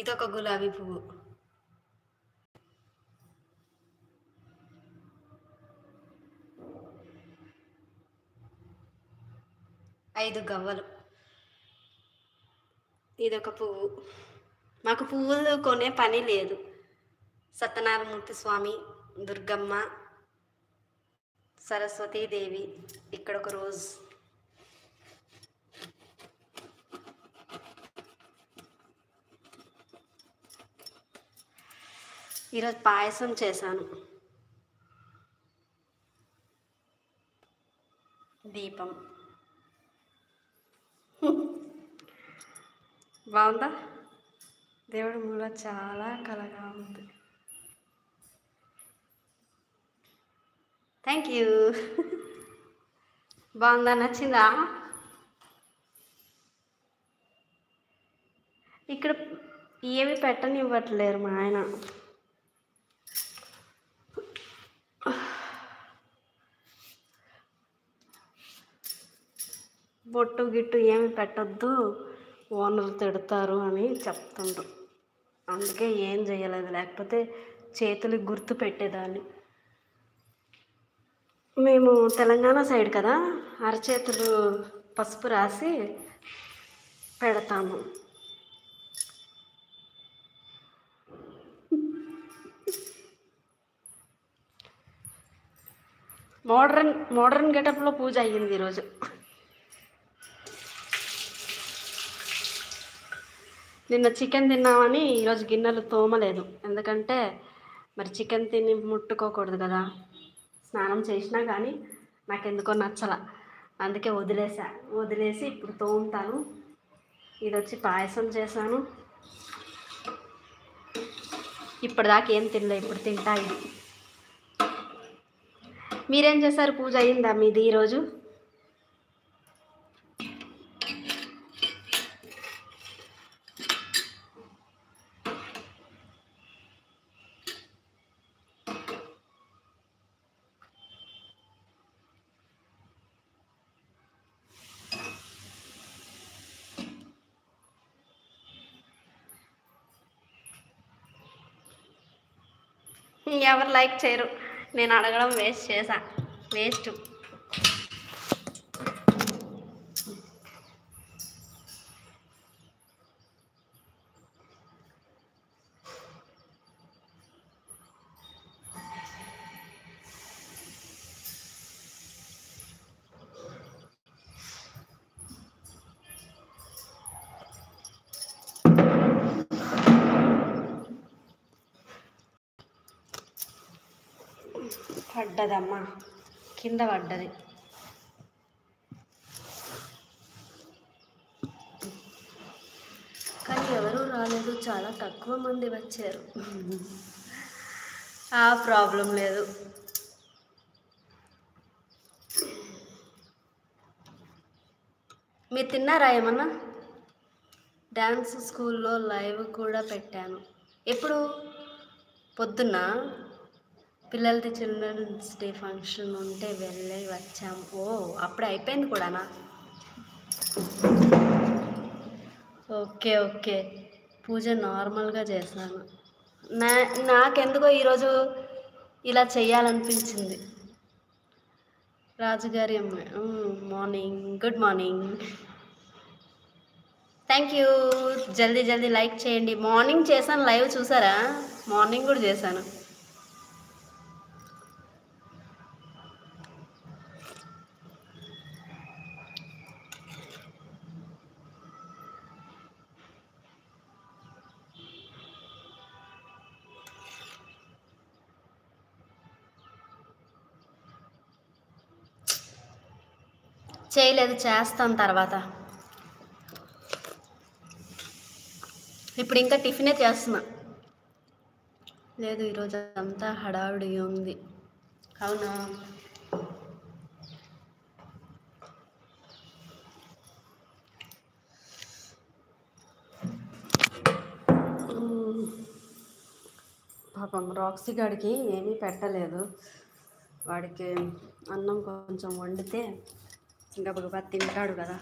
ఇదొక గులాబీ పువ్వు. ఐదు గవ్వలు. ఇదొక పువ్వు. మాకు పువ్వులు కొనే పని లేదు. సత్యనారాయణమూర్తి స్వామి, దుర్గమ్మ, సరస్వతీదేవి, ఇక్కడ ఒక రోజ్. ఈరోజు పాయసం చేశాను. దీపం బాగుందా? దేవుడి మూల చాలా కలగా ఉంది. Thank you. బాగుందా? నచ్చిందా? ఇక్కడ ఏమి పెట్టనివ్వట్లేరు మా ఆయన. బొట్టు గిట్టు ఏమి పెట్టద్దు, ఓనర్ తిడతారు అని చెప్తుండ్రు. అందుకే ఏం చేయలేదు, లేకపోతే చేతులకు గుర్తు పెట్టేదాన్ని. మేము తెలంగాణ సైడ్ కదా, అరచేతులు పసుపు రాసి పెడతాము. మోడర్న్ గెటప్లో పూజ అయ్యింది ఈరోజు. నిన్న చికెన్ తిన్నామని ఈరోజు గిన్నెలు తోమలేదు, ఎందుకంటే మరి చికెన్ తిని ముట్టుకోకూడదు కదా. స్నానం చేసినా కానీ నాకెందుకో నచ్చల, అందుకే వదిలేసి ఇప్పుడు తోముతాను. ఇది వచ్చి పాయసం చేశాను. ఇప్పటిదాకా ఏం తినలే, ఇప్పుడు తింటా. ఇది మీరేం చేశారు? పూజ అయిందా మీది ఈరోజు? ఎవరు లైక్ చేయరు, నేను అడగడం వేస్ట్. పడ్డదమ్మా, కింద పడ్డది. కానీ ఎవరూ రాలేదు, చాలా తక్కువ మంది వచ్చారు. ఆ ప్రాబ్లం లేదు. మీరు తిన్నారా ఏమన్నా? డ్యాన్స్ స్కూల్లో లైవ్ కూడా పెట్టాను. ఎప్పుడు? పొద్దున్న పిల్లలది చిల్డ్రన్స్ డే ఫంక్షన్ ఉంటే వెళ్ళి వచ్చాము. ఓ, అప్పుడే అయిపోయింది కూడానా? ఓకే. పూజ నార్మల్గా చేశాను. నాకెందుకో ఈరోజు ఇలా చెయ్యాలనిపించింది. రాజుగారి అమ్మాయి, morning. Good morning. Thank you. జల్దీ లైక్ చేయండి. మార్నింగ్ చేశాను లైవ్, చూసారా? మార్నింగ్ కూడా చేశాను. చేయలేదు, చేస్తాను తర్వాత. ఇప్పుడు ఇంకా టిఫినే చేస్తున్నా. లేదు, ఈరోజు అంతా హడావిడి ఉంది. అవునా? పాపం రాక్సీ గాడికి ఏమీ పెట్టలేదు. వాడికి అన్నం కొంచెం వండితే ఇంకా తింటాడు కదా.